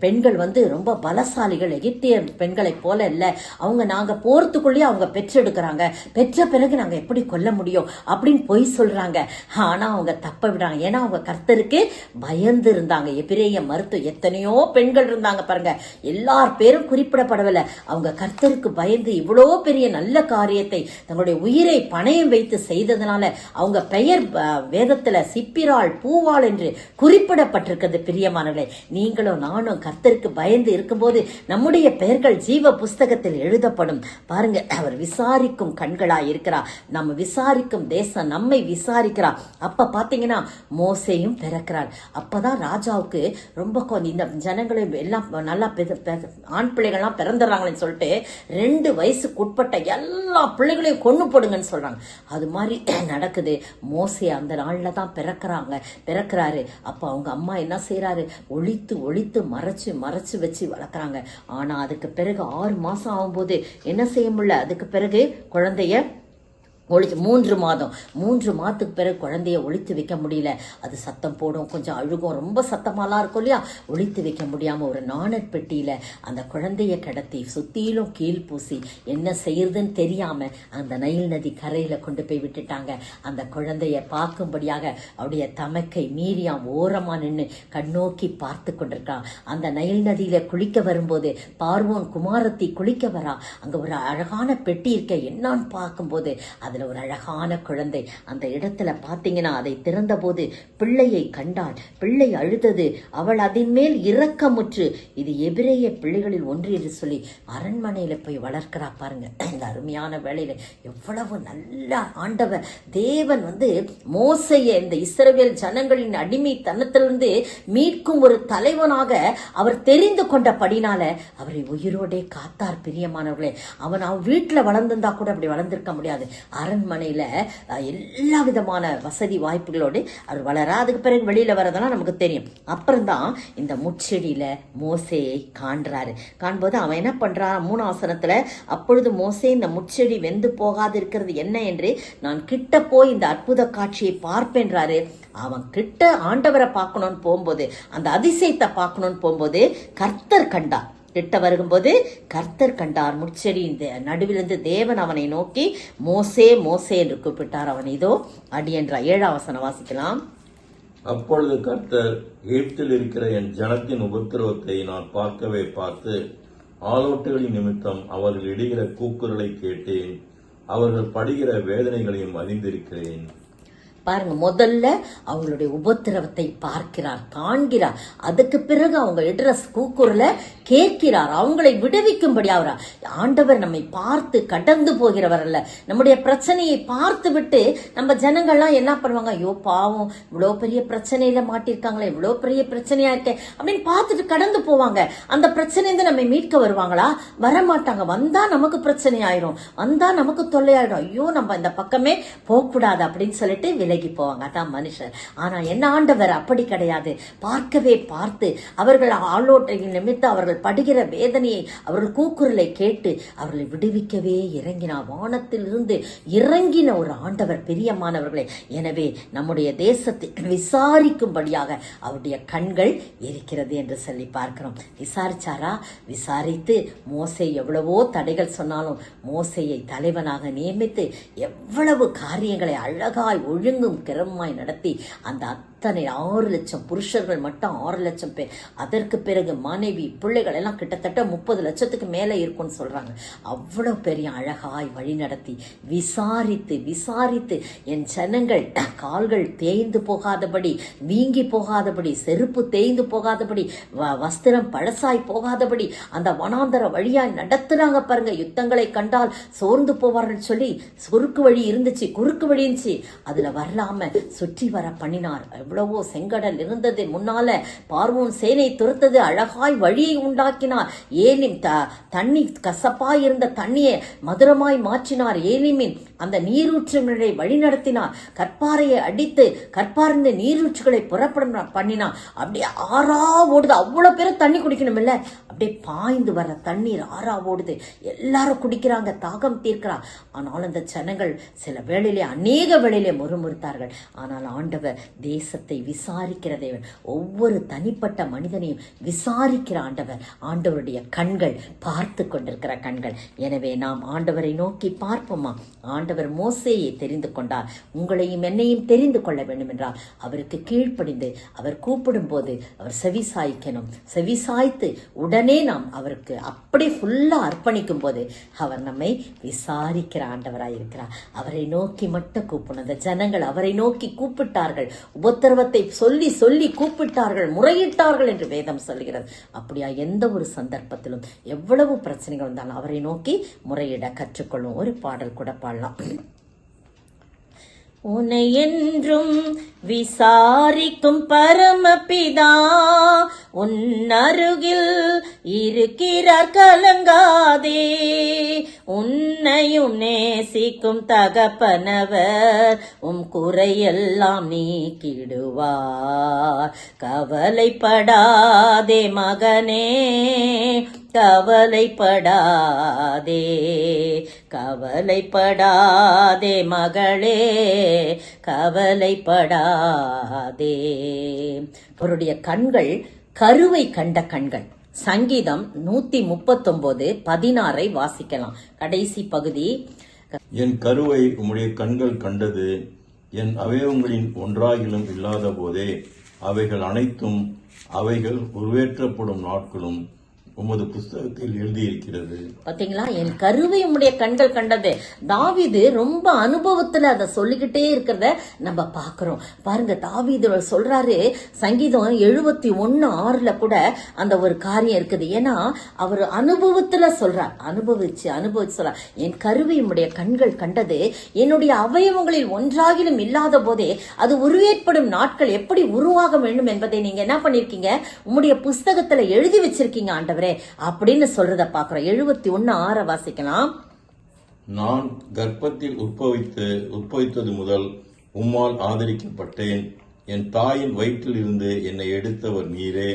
பெண்கள் ரொம்ப பலசாலிகள், எகிப்திய பெண்களை போல இல்ல, அவங்க நாங்க போறதுக்குள்ளேயே அவங்க பெற்றெடுக்கிறாங்க, பெற்ற பிறகு நாங்க எப்படி கொல்ல முடியும் அப்படின்னு பொய் சொல்றாங்க. ஆனா அவங்க தப்ப விடுறாங்க. ஏன்னா அவங்க கர்த்தருக்கு பயந்து இருந்தாங்க. எபிரேய மருத்துவ எத்தனையோ பெண்கள் இருந்தாங்க பாருங்க, எல்லார் பேரும் குறிப்பிடப்படவில்லை. அவங்க கர்த்தருக்கு பயந்து இவ்வளோ பெரிய நல்ல காரியத்தை தங்களுடைய உயிரை பணயம் வைத்து செய்ததுனால அவங்க பெயர் வேதத்துல சிப்பிராள் பூவாள் என்று குறிப்பிடப்பட்டிருக்கிறது. பிரியமானவர்களே, நீங்களும் நானும் கர்த்தருக்கு பயந்து இருக்கும்போது நம்முடைய பெயர்கள் ஜீவ புஸ்தகத்தில் எழுதப்படும். பாருங்க, அவர் விசாரிக்கும் கண்களாய் இருக்கிறார். நம்ம விசாரிக்கும் தேசம் நம்மை விசாரிக்கிறார். அப்ப பாத்தீங்கன்னா மோசேயும் பிறக்கிறார். அப்பதான் ராஜாவுக்கு ரொம்ப இந்த ஜனங்களை எல்லாம் நல்லா ஆண் பிள்ளைகள்லாம் பிறந்துடுறாங்கன்னு சொல்லிட்டு 2 வயசுக்கு உட்பட்ட எல்லா பிள்ளைகளையும் கொன்னு போடுங்கன்னு சொல்றாங்க. அது மாதிரி நடக்குது. மோசே அந்த நாள்ல தான் பிறக்கிறாரு. அப்ப அவங்க அம்மா என்ன செய்யறாரு? ஒளித்து ஒளித்து மறைச்சு மறைச்சு வச்சு வளர்க்குறாங்க. ஆனா அதுக்கு பிறகு 6 மாசம் ஆகும்போது என்ன செய்ய முடியல. அதுக்கு பிறகு குழந்தைய ஒழிச்சு 3 மாதம் 3 மாதத்துக்கு பிறகு குழந்தைய ஒழித்து வைக்க முடியல. அது சத்தம் போடும், கொஞ்சம் அழுகும், ரொம்ப சத்தமாலாம் இருக்கும் இல்லையா. ஒழித்து வைக்க முடியாம ஒரு நாணற் பெட்டியில அந்த குழந்தைய கிடத்தி சுத்திலும் கீழ் பூசி என்ன செய்யறதுன்னு தெரியாம அந்த நைல் நதி கரையில கொண்டு போய் விட்டுட்டாங்க. அந்த குழந்தைய பார்க்கும்படியாக அவருடைய தமக்கை மீரியாம் ஓரமா நின்று கண்ணோக்கி பார்த்து கொண்டிருக்கான். அந்த நைல் நதியில குளிக்க வரும்போது பார்வோன் குமாரத்தி குளிக்க வரா. அங்க ஒரு அழகான பெட்டி இருக்க என்னான்னு பார்க்கும்போது அதுல ஒரு அழகான குழந்தை. அந்த இடத்துல பாத்தீங்கன்னா அதை திறந்த போது பிள்ளையை கண்டாள். பிள்ளை அழுதது. அவள் அதன் மேல் இரக்கமுற்று இது எபிரேய பிள்ளைகளில் ஒன்று என்று சொல்லி அரண்மனையில போய் வளர்க்கிறா. பாருங்க, இந்த அருமையான வேளையில எவ்வளவு நல்ல ஆண்டவர் தேவன் மோசையை இந்த இஸ்ரவேல் ஜனங்களின் அடிமைத்தனத்திலிருந்து மீட்கும் ஒரு தலைவனாக அவர் தெரிந்து கொண்டபடினால அவரை உயிரோடே காத்தார். பிரியமானவர்களே, அவன் வீட்டுல வளர்ந்திருந்தா கூட அப்படி வளர்ந்திருக்க முடியாது. அரண்மனையில எல்லா விதமான வசதி வாய்ப்புகளோடு அவர் வளர. அதுக்கு பிறகு வெளியில வரதெல்லாம் நமக்கு தெரியும். அப்புறம்தான் இந்த முட்செடியில மோசேயை காண்றாரு. காண்போது அவன் என்ன பண்றான் 3 வசனத்துல, அப்பொழுது மோசே இந்த முட்செடி வெந்து போகாது இருக்கிறது என்ன என்று நான் கிட்ட போய் இந்த அற்புத காட்சியை பார்ப்பேன்றாரு. அவன் கிட்ட ஆண்டவரை பார்க்கணும்னு போகும்போது, அந்த அதிசயத்தை பார்க்கணும்னு போகும்போது கர்த்தர் கண்டார். கிட்ட வரும்போது கர்த்தர் கண்டார். முட்செடியின் நடுவிலிருந்து தேவன் அவனை நோக்கி மோசே மோசே என்று கூப்பிட்டார். அவன் இதோ அடி என்றார். 7ஆம் வசனம் வாசிக்கலாம். அப்பொழுது கர்த்தர், எகிப்தில் இருக்கிற என் ஜனத்தின் உபத்திரவத்தை நான் பார்க்கவே பார்த்து ஆலோட்டுகளின் நிமித்தம் அவர்கள் இடுகிற கூக்குரலை கேட்டேன், அவர்கள் படுகிற வேதனைகளையும் அறிந்திருக்கிறேன். பாருங்க, முதல்ல அவங்களுடைய உபத்திரவத்தை பார்க்கிறார், காண்கிறார். அதுக்கு பிறகு அவங்க இடுற கூக்குரல கேட்கிறார், அவங்களை விடுவிக்கும்படி ஆகிறார். ஆண்டவர் நம்மை பார்த்து கடந்து போகிறவர் அல்ல. நம்முடைய பிரச்சனையை பார்த்து விட்டு நம்ம ஜனங்கள்லாம் என்ன பண்ணுவாங்க, ஐயோ பாவம் இவ்வளோ பெரிய பிரச்சனையில மாட்டிருக்காங்களே, இவ்வளோ பெரிய பிரச்சனையா இருக்கே அப்படின்னு பார்த்துட்டு கடந்து போவாங்க. அந்த பிரச்சனையில நம்ம மீட்க வருவாங்களா? வரமாட்டாங்க. வந்தா நமக்கு பிரச்சனை ஆயிரும், வந்தா நமக்கு தொல்லையாயிடும். ஐயோ நம்ம இந்த பக்கமே போகக்கூடாது அப்படின்னு சொல்லிட்டு விலகி போவாங்க. அதான் மனுஷர். ஆனா என்ன ஆண்டவர் அப்படி கிடையாது. பார்க்கவே பார்த்து அவர்கள் ஆளோட்டையின் நிமித்தம் அவர்கள் படுகிற வேதனையை, அவர்கள் கூக்குரலை கேட்டு அவர்களை விடுவிக்கவே இறங்கினார். வானத்தில் இருந்து இறங்கின ஒரு ஆண்டவர். பிரியமானவர்களே, எனவே நம்முடைய தேசத்தை விசாரிக்கும்படியாக அவருடைய கண்கள் இருக்கிறது என்று சொல்லி பார்க்கிறோம். விசாரிச்சாரா? விசாரித்து மோசே எவ்வளவோ தடைகள் சொன்னாலும் மோசேயை தலைவனாக நியமித்து எவ்வளவு காரியங்களை அழகாய் ஒழுங்கும் கிரமமாய் நடத்தி அந்த அத்தனை 6 லட்சம் புருஷர்கள் மட்டும் 6 லட்சம் பேர், அதற்கு பிறகு மனைவி பிள்ளைகள் எல்லாம் கிட்டத்தட்ட 30 லட்சத்துக்கு மேல இருக்கும்னு சொல்றாங்க. அவ்வளவு பெரிய அழகாய் வழி நடத்தி விசாரித்து விசாரித்து என் ஜனங்கள் கால்கள் தேய்ந்து போகாதபடி, வீங்கி போகாதபடி, செருப்பு தேய்ந்து போகாதபடி, வஸ்திரம் பழசாய் போகாதபடி அந்த வனாந்தர வழியாய் நடத்துறாங்க. பாருங்க, யுத்தங்களை கண்டால் சோர்ந்து போவார்கள் சொல்லி குறுக்கு வழி இருந்துச்சு, குறுக்கு வழி இருந்துச்சு, அதுல வரலாம சுற்றி வர பண்ணினார். எவ்வளவோ செங்கடல் இருந்தது முன்னால, பார்வோன் சேனை துரத்தது, அழகாய் வழியை உண்டாக்கினார். ஏலிம் தண்ணி கசப்பாய் இருந்த தண்ணியை மதுரமாய் மாற்றினார். ஏலிமின் அந்த நீரூற்றுகளை வழி நடத்தினார். கற்பாறையை அடித்து கற்பார்ந்த நீரூற்றுகளை புறப்பட பண்ணினார். அப்படியே ஆறா ஓடுது. அவ்வளவு பேரும் தண்ணி குடிக்கணும் இல்ல, அப்படியே பாய்ந்து வர தண்ணீர் ஆறா ஓடுது. எல்லாரும் குடிக்கிறாங்க, தாகம் தீர்க்கிறார். ஆனால் அந்த ஜனங்கள் சில வேளையிலே, அநேக வேளையிலே முறுமுறுத்தார்கள். ஆனால் ஆண்டவர் தேசத்தை விசாரிக்கிற தேவன், ஒவ்வொரு தனிப்பட்ட மனிதனையும் விசாரிக்கிற ஆண்டவர். ஆண்டவருடைய கண்கள் பார்த்து கொண்டிருக்கிற கண்கள். எனவே நாம் ஆண்டவரை நோக்கி பார்ப்போமா? ஆண்டவர் மோசேயை தெரிந்து கொண்டார். உங்களையும் என்னையும் தெரிந்து கொள்ள வேண்டும் என்றால் அவருக்கு கீழ்ப்படிந்து அவர் கூப்பிடும் போது அவர் செவிசாய்க்கணும். செவிசாய்த்து உடனே நாம் அவருக்கு அப்படி ஃபுல்லா அர்ப்பணிக்கும் போது அவர் நம்மை விசாரிக்கிற ஆண்டவராய் இருக்கிறார். அவரை நோக்கி மட்டும் கூப்பிடணும். அந்த ஜனங்கள் அவரை நோக்கி கூப்பிட்டார்கள், உபத்திரவத்தை சொல்லி சொல்லி கூப்பிட்டார்கள், முறையிட்டார்கள் என்று வேதம் சொல்கிறது. அப்படியா எந்த ஒரு சந்தர்ப்பத்திலும் எவ்வளவு பிரச்சனைகள் வந்தாலும் அவரை நோக்கி முறையிட கற்றுக்கொள்ளும். ஒரு பாடல் கூட பாடலாம். உன்னை என்றும் விசாரிக்கும் பரமபிதா உன் அருகில் இருக்கிறார், கலங்காதே. உன் உன்னையும் நேசிக்கும் தகப்பனவர் உம் குறையெல்லாம் நீக்கிடுவார். கவலைப்படாதே மகனே, கவலைப்படாதே, கவலைப்படாதே மகளே, கவலைப்படாதே. அவருடைய கண்கள் கருவை கண்ட கண்கள். சங்கீதம் 139:16 வாசிக்கலாம். கடைசி பகுதி. என் கருவை உம்முடைய கண்கள் கண்டது, என் அவயவங்களின் ஒன்றாகிலும் இல்லாத போதே அவைகள் அனைத்தும் அவைகள் உருவேற்றப்படும் நாட்களும் உமது புஸ்தகத்தில் எழுதியிருக்கிறது. பாத்தீங்களா, என் கருவை உம்முடைய கண்கள் கண்டது. தாவீது ரொம்ப அனுபவத்துல அதை சொல்லிக்கிட்டே இருக்கிறத நம்ம பாக்குறோம். பாருங்க, தாவீது சொல்றாரு, சங்கீதம் 71:6 கூட அந்த ஒரு காரியம் இருக்குது. ஏன்னா அவர் அனுபவத்துல சொல்றார், அனுபவிச்சு சொல்றார். என் கருவை உம்முடைய கண்கள் கண்டது, என்னுடைய அவயவங்களில் ஒன்றாகிலும் இல்லாத போதே அது உருவேற்படும் நாட்கள் எப்படி உருவாக வேண்டும் என்பதை நீங்க என்ன பண்ணிருக்கீங்க, உம்முடைய புஸ்தகத்துல எழுதி வச்சிருக்கீங்க ஆண்டவரே அப்படின்னு சொல்றத பாக்குறோம். 71:6 வாசிக்கலாம். நான் கர்ப்பத்தில் உற்பவித்தது முதல் உம்மால் ஆதரிக்கப்பட்டேன். என் தாயின் வயிற்றில் இருந்து என்னை எடுத்தவர் நீரே,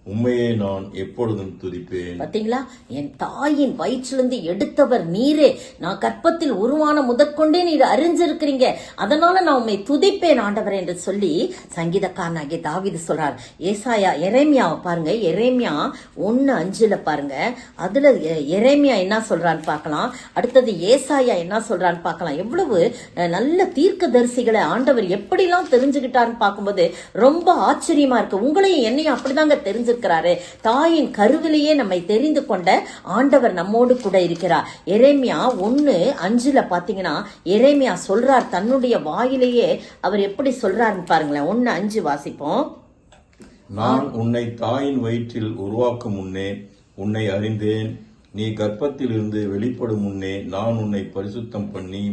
உண்மையே நான் எப்பொழுதும் துதிப்பேன். பாத்தீங்களா, என் தாயின் வயிற்றிலிருந்து எடுத்தவர் நீரே, நான் கற்பத்தில் உருவான முதற்கொண்டே நீர் அறிஞ்சிருக்கிறீங்க, அதனால நான் உண்மை துதிப்பேன் ஆண்டவர் என்று சொல்லி சங்கீதக்காரனாகிய தாவீது சொல்றார். எரேமியாவை பாருங்க, எரேமியா 1:5 பாருங்க. அதுல எரேமியா என்ன சொல்றான்னு பார்க்கலாம். அடுத்தது ஏசாயா என்ன சொல்றான்னு பார்க்கலாம். எவ்வளவு நல்ல தீர்க்கதரிசிகளை ஆண்டவர் எப்படிலாம் தெரிஞ்சுக்கிட்டாருன்னு பார்க்கும்போது ரொம்ப ஆச்சரியமா இருக்கு. உங்களையும் என்னையும் அப்படிதாங்க தெரிஞ்சு இருக்கிறாரு. தாயின் கருவிலேயே நம்மை தெரிந்து கொண்ட ஆண்டவர் நம்மோடு கூட இருக்கிறார். எரேமியா 1:5 பாத்தீங்கன்னா எரேமியா சொல்றார், தன்னுடைய வாயிலேயே அவர் எப்படி சொல்றாருன்னு பாருங்களேன். 1:5 வாசிப்போம். நான் உன்னை தாயின் வயிற்றில் உருவாக்கும் முன்னே உன்னை அறிந்தேன், நீ கர்ப்பத்தில் இருந்து வெளிப்படும் முன்னே நான் உன்னை பரிசுத்தம் பண்ணி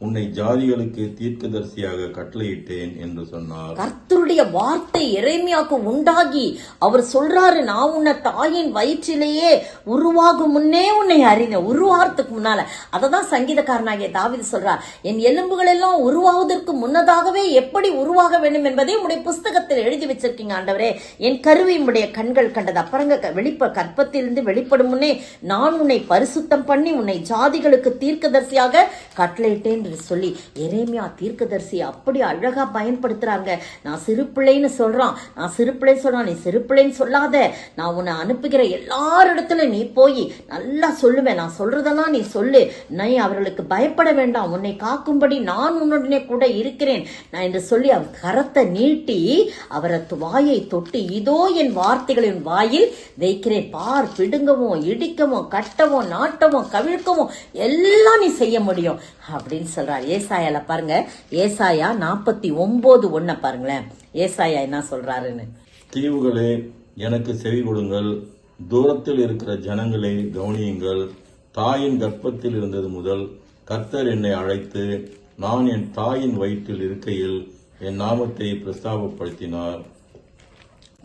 உன்னை ஜாதிகளுக்கு தீர்க்கதரிசியாக கட்டளையிட்டேன் என்று சொன்னார். கர்த்தருடைய வார்த்தை எரேமியாவுக்கு உண்டாகி அவர் சொல்றாரு, நான் உன்னை தாயின் வயிற்றிலேயே உருவாகும் முன்னே உன்னை அறிந்தேன். உருவாகிறதுக்கு முன்னால அததான் சங்கீதக்காரனாகிய தாவீது சொல்றார், என் எலும்புகள் எல்லாம் உருவாவதற்கு முன்னதாகவே எப்படி உருவாக வேண்டும் என்பதை உடைய புஸ்தகத்தில் எழுதி வச்சிருக்கீங்க ஆண்டவரே. என் கருவை உடைய கண்கள் கண்டது. அப்புறங்க கற்பத்திலிருந்து வெளிப்படும் முன்னே நான் உன்னை பரிசுத்தம் பண்ணி உன்னை ஜாதிகளுக்கு தீர்க்கதரிசியாக கட்டளையிட்டேன் சொல்லி எரேமியா தீர்க்கதரிசி அப்படி அழகா பயன்படுத்துறாங்க. நான் சிறு பிள்ளைன்னு சொல்றான், நீ சிறு பிள்ளைன்னு சொல்லாத, நான் உன்னை அனுப்புகிற எல்லாரிடத்துல நீ போய் நல்லா சொல்லுவேன், நான் சொல்றதெல்லாம் நீ சொல்லு, நீ அவர்களுக்கு பயப்பட வேண்டாம், உன்னை காக்கும்படி நான் உன்னுடனே கூட இருக்கிறேன் நான் என்று சொல்லி அவர் கரத்தை நீட்டி அவரது வாயை தொட்டு, இதோ என் வார்த்தைகளின் வாயில் வைக்கிறேன், பார், பிடுங்கவும் இடிக்கவும் கட்டவும் நாட்டவும் கவிழ்க்கவும் எல்லாம் நீ செய்ய முடியும் அப்படின்னு சொல்றார். ஏசாயால பாருங்க, ஏசாயா 49:1 பாருங்களேன். ஏசாயா என்ன சொல்றாருன்னு. தீவுகளே எனக்கு செவி கொடுங்கள், தூரத்தில் இருக்கிற ஜனங்களை கவனியுங்கள். தாயின் கர்ப்பத்தில் இருந்தது முதல் கர்த்தர் என்னை அழைத்து நான் என் தாயின் வயிற்றில் இருக்கையில் என் நாமத்தை பிரஸ்தாபப்படுத்தினார்.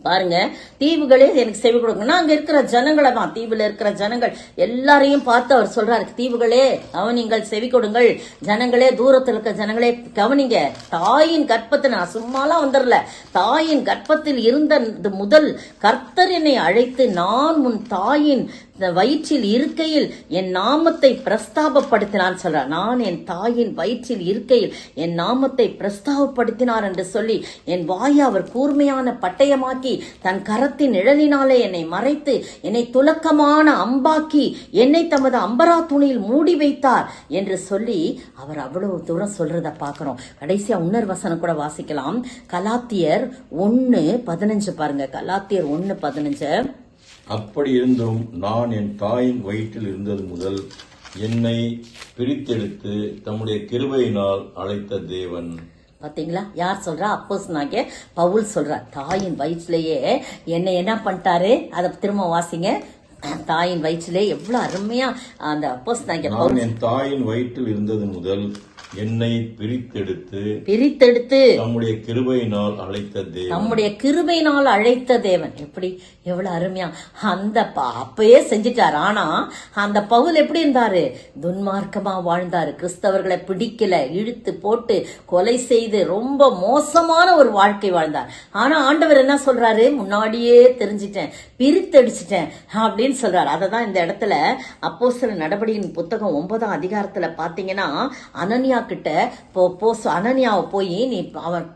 பாருங்க, தீவுகளே எனக்கு செவி கொடுங்கன்னா அங்க இருக்கிற ஜனங்களை தான், தீவுல இருக்கிற ஜனங்கள் எல்லாரையும் பார்த்து அவர் சொல்றாரு, தீவுகளே கவனிங்கள், செவி கொடுங்கள், ஜனங்களே தூரத்தில் இருக்கிற ஜனங்களே கவனிங்க. தாயின் கர்ப்பத்தில், நான் சும்மாலாம் வந்துடல, தாயின் கர்ப்பத்தில் இருந்த முதல் கர்த்தர் என்னை அழைத்து நான் உன் தாயின் வயிற்றில் இருக்கையில் என் நாமத்தை பிரஸ்தாபப்படுத்தினான் சொல்றார். நான் என் தாயின் வயிற்றில் இருக்கையில் என் நாமத்தை பிரஸ்தாபப்படுத்தினார் என்று சொல்லி என் வாயை அவர் கூர்மையான பட்டயமாக்கி தன் கரத்தின் நிழலினாலே என்னை மறைத்து என்னை துலக்கமான அம்பாக்கி என்னை தமது அம்பரா துணியில் மூடி வைத்தார் என்று சொல்லி அவர் அவ்வளவு தூரம் சொல்றத பாக்கிறோம். கடைசியா இன்னொரு வசனம் கூட வாசிக்கலாம். கலாத்தியர் 1:15 பாருங்க. கலாத்தியர் 1:15. அப்படி இருந்தும் நான் என் தாயின் வயிற்றில் இருந்தது முதல் என்னை பிரித்தெடுத்து தம்முடைய கிருபையினால் அழைத்த தேவன். பாத்தீங்களா, யார் சொல்றா? அப்போஸ்தலனாகிய பவுல் சொல்றார், தாயின் வயிற்றிலேயே என்னை என்ன பண்ணிட்டாரு. அதை திரும்ப வாசிங்க. தாயின் வயிற்றிலே எவ்வளவு அருமையா அந்த அப்போஸ்தலனாகிய பவுல், என் தாயின் வயிற்றில் இருந்தது முதல் என்னை பிரித்தெடுத்து தம்முடைய கிருபையினால் அழைத்த தேவன். எப்படி எவ்வளவு அருமையா அந்த அப்பயே செஞ்சிட்டாரு. ஆனா அந்த பவுல் எப்படி இருந்தாரு? துன்மார்க்கமா வாழ்ந்தாரு. கிறிஸ்தவர்களை பிடிக்கல, இழுத்து போட்டு கொலை செய்து ரொம்ப மோசமான ஒரு வாழ்க்கை வாழ்ந்தார். ஆனா ஆண்டவர் என்ன சொல்றாரு? முன்னாடியே தெரிஞ்சிட்டேன், பிரித்தடிச்சிட்டேன் அப்படின்னு சொல்றாரு. அததான் இந்த இடத்துல அப்போஸ்தலர் நடபடியின் புத்தகம் 9ஆம் அதிகாரத்துல பாத்தீங்கன்னா, அனனியா கிட்ட அனனியாவை போய் நீ அவன்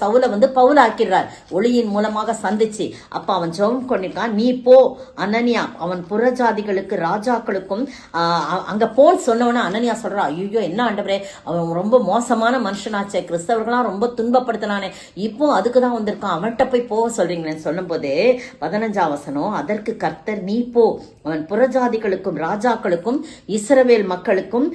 சவுல பவுல் ஆக்கிறார், ஒளியின் மூலமாக சந்திச்சு. அப்ப அவன் ஜெபம் பண்ணிருக்கான், நீ போ அனனியா, அவன் புறஜாதிகளுக்கு ராஜாக்களுக்கும் அங்க போன்னு சொன்னவன அனனியா சொல்றா, ஐயோ என்ன ஆண்டவரே, அவன் ரொம்ப மோசமான மனுஷனாச்சே, கிறிஸ்தவர்களாம் ரொம்ப துன்பப்படுத்தினானே, இப்போ அதுக்குதான் வந்திருக்கான், அவன்கிட்ட போக சொல்றீங்களேன்னு சொல்லும் போது 15ஆம் வசனம், அதற்கு கர்த்தர், நீ போ, அவன் புறஜாதிகளுக்கும் ராஜாக்களுக்கும் இஸ்ரவேல் மக்களுக்கும்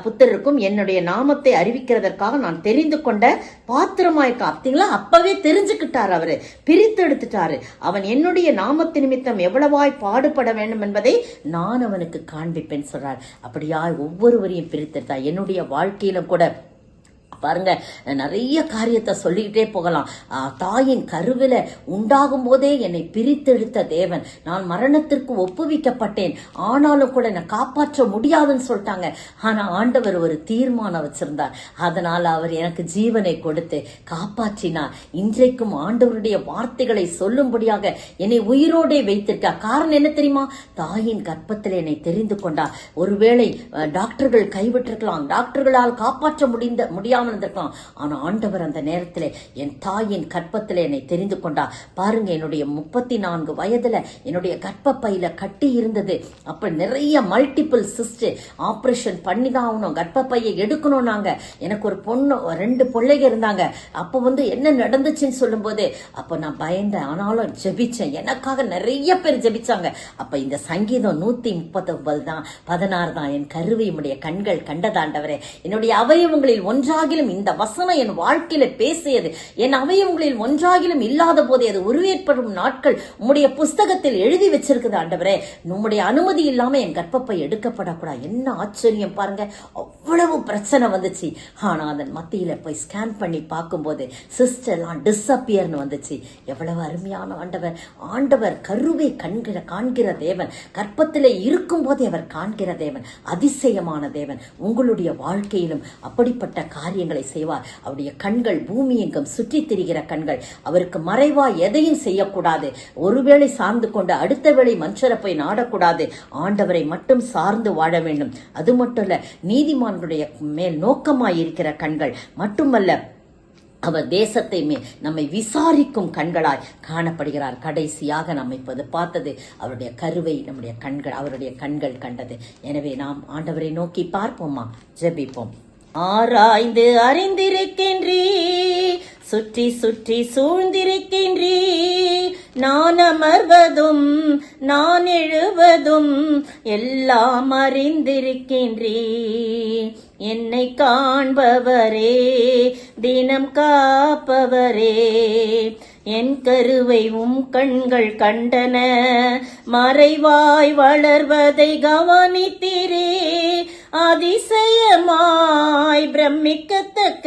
புத்திரருக்கும் என்னுடைய நாமத்தை அறிவிக்கிறதற்காக நான் தெரிந்து கொண்ட பாத்திரமாயிருக்கா. அப்படிங்களா, அப்பவே தெரிஞ்சுக்கிட்டாரு, அவரு பிரித்து எடுத்துட்டாரு. அவன் என்னுடைய நாமத்து நிமித்தம் எவ்வளவாய் பாடுபட வேண்டும் என்பதை நான் அவனுக்கு காண்பிப்பேன் சொல்றார். அப்படியா ஒவ்வொருவரையும் பிரித்தெடுத்தா. என்னுடைய வாழ்க்கையில கூட பாருங்க, நிறைய காரியத்தை சொல்லிக்கிட்டே போகலாம். தாயின் கருவில உண்டாகும் போதே என்னை பிரித்தெடுத்த தேவன். நான் மரணத்திற்கு ஒப்புவிக்கப்பட்டேன், ஆனாலும் கூட என்னை காப்பாற்ற முடியாதுன்னு சொல்லிட்டாங்க. ஆனா ஆண்டவர் ஒரு தீர்மானம் வச்சிருந்தார். அதனால அவர் எனக்கு ஜீவனை கொடுத்து காப்பாற்றினார். இன்றைக்கும் ஆண்டவருடைய வார்த்தைகளை சொல்லும்படியாக என்னை உயிரோடே வைத்திருக்கார். காரணம் என்ன தெரியுமா? தாயின் கர்ப்பத்தில் என்னை தெரிந்து கொண்டார். ஒருவேளை டாக்டர்கள் கைவிட்டிருக்கலாம், டாக்டர்களால் காப்பாற்ற முடியாமல் இருந்திருக்கலாம். ஆனா ஆண்டவர் அந்த நேரத்தில் என் தாயின் கற்பத்தில் என்னை தெரிந்து கொண்டார். பாருங்க, என்னுடைய 34 வயதுல என்னுடைய கர்ப்பப்பையில கட்டி இருந்தது. அப்ப நிறைய மல்டிபிள் சிஸ்ட் ஆபரேஷன் பண்ணிதான் ஆகணும், கர்ப்பப்பையை எடுக்கணும். நாங்க எனக்கு ஒரு பொண்ணு, 2 பிள்ளைங்க இருந்தாங்க. அப்ப என்ன நடந்துச்சுன்னு சொல்லும் போது அப்ப நான் பயந்தேன், ஆனாலும் ஜெபிச்சேன். எனக்காக நிறைய பேர் ஜெபிச்சாங்க. அப்ப இந்த சங்கீதம் 139 தான் 16 தான், என் கருவை உம்முடைய கண்கள் கண்டதாண்டவரே, என்னுடைய அவயவங்களில் ஒன்றாகிலும் இந்த வசனம் என் வாழ்க்கையில பேசியது, என் அவயவங்களில் ஒன்றாகிலும் இல்லாத போதே அது உருவேற்படும் நாட்கள் உம்முடைய புஸ்தகத்தில் எழுதி வச்சிருக்குது ஆண்டவரே. உம்முடைய அனுமதி இல்லாம என் கர்ப்பப்பை எடுக்கப்படக்கூடாது. என்ன ஆச்சரியம் பாருங்க, அவ்வளவு பிரச்சனை வந்துச்சு. ஆனா அதன் மத்தியில போய் ஸ்கேன் பண்ணி பார்க்கும்போது சிஸ்டர்லாம் டிஸ்அப்பியர்னு வந்துச்சு. எவ்வளவு அருமையான ஆண்டவர். ஆண்டவர் கருவை காண்கிற தேவன், கர்ப்பத்திலே இருக்கும் போதே அவர் காண்கிற தேவன், அதிசயமான தேவன். உங்களுடைய வாழ்க்கையிலும் அப்படிப்பட்ட காரியங்களை செய்வார். அவருடைய கண்கள் பூமி எங்கும் சுற்றி திரிகிற கண்கள். அவருக்கு மறைவா எதையும் செய்யக்கூடாது. ஒருவேளை சார்ந்து கொண்டு அடுத்த வேளை மனுஷரை போய் நாடக்கூடாது. ஆண்டவரை மட்டும் சார்ந்து வாழ வேண்டும். அது மட்டும் இல்ல, நீதிமான்களுடைய மேல் நோக்கமாயிருக்கிற கண்கள் மட்டுமல்ல, அவர் தேசத்தை நம்மை விசாரிக்கும் கண்களாய் காணப்படுகிறார். கடைசியாக நம்மை பார்த்தது அவருடைய கருவை நம்முடைய கண்கள், அவருடைய கண்கள் கண்டது. எனவே நாம் ஆண்டவரை நோக்கி பார்ப்போமா, ஜெபிப்போம். ஆராய்ந்து அறிந்திருக்கின்றீ, சுற்றி சுற்றி சூழ்ந்திருக்கின்றீ, நான் அமர்வதும் நான் எழுவதும் எல்லாம் அறிந்திருக்கின்றீ. என்னை காண்பவரே, தினம் காப்பவரே, என் கருவை கண்கள் கண்டன, மறைவாய் வளர்வதை கவனித்தீரே, அதிசயமாய் பிரமிக்கத்தக்க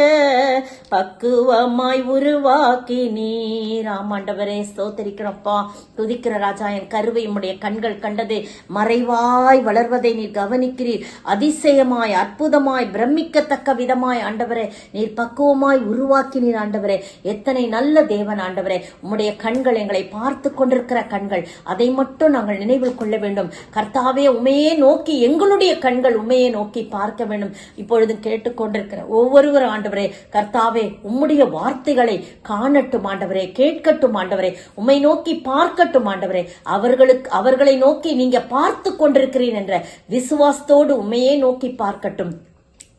பக்குவமாய் உருவாக்கி நீர். ஆமாண்டவரே, ஸ்தோத்திரிக்கிறப்பா, துதிக்கிற ராஜா, என் கருவை உம்முடைய கண்கள் கண்டது, மறைவாய் வளர்வதை நீர் கவனிக்கிறீர், அதிசயமாய் அற்புதமாய் பிரமிக்கத்தக்க விதமாய் ஆண்டவரே நீர் பக்குவமாய் உருவாக்கினீர். ஆண்டவரே, எத்தனை நல்ல தேவன் ஆண்டவரே. உம்முடைய கண்கள் எங்களை பார்த்து கொண்டிருக்கிற கண்கள், அதை மட்டும் நாங்கள் நினைவில் கொள்ள வேண்டும். கர்த்தாவே, உமையே நோக்கி எங்களுடைய கண்கள் உமையே நோக்கி பார்க்க வேண்டும். இப்பொழுது கேட்டுக்கொண்டிருக்கிற ஒவ்வொருவரும் ஆண்டவரே, கர்த்தாவே உம்முடைய வார்த்தைகளை காணட்டும் ஆண்டவரே, கேட்கட்டும் ஆண்டவரே, உம்மை நோக்கி பார்க்கட்டும் ஆண்டவரே. அவர்களை நோக்கி நீங்க பார்த்து கொண்டிருக்கிறீர் என்ற விசுவாசத்தோடு உம்மையே நோக்கி பார்க்கட்டும்.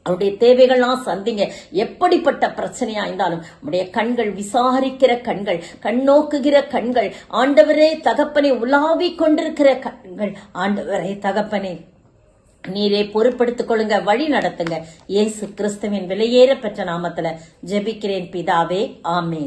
அவருடைய தேவைகள்லாம் சந்திங்க. எப்படிப்பட்ட பிரச்சனையா இருந்தாலும் உடைய கண்கள் விசாரிக்கிற கண்கள், கண்ணோக்குகிற கண்கள் ஆண்டவரே, தகப்பனை உலாவிக் கொண்டிருக்கிற கண்கள் ஆண்டவரே, தகப்பனே நீரே பொறுப்படுத்திக் கொள்ளுங்க, வழி நடத்துங்க. இயேசு கிறிஸ்துவின் விலையேற பெற்ற நாமத்துல ஜெபிக்கிறேன் பிதாவே, ஆமென்.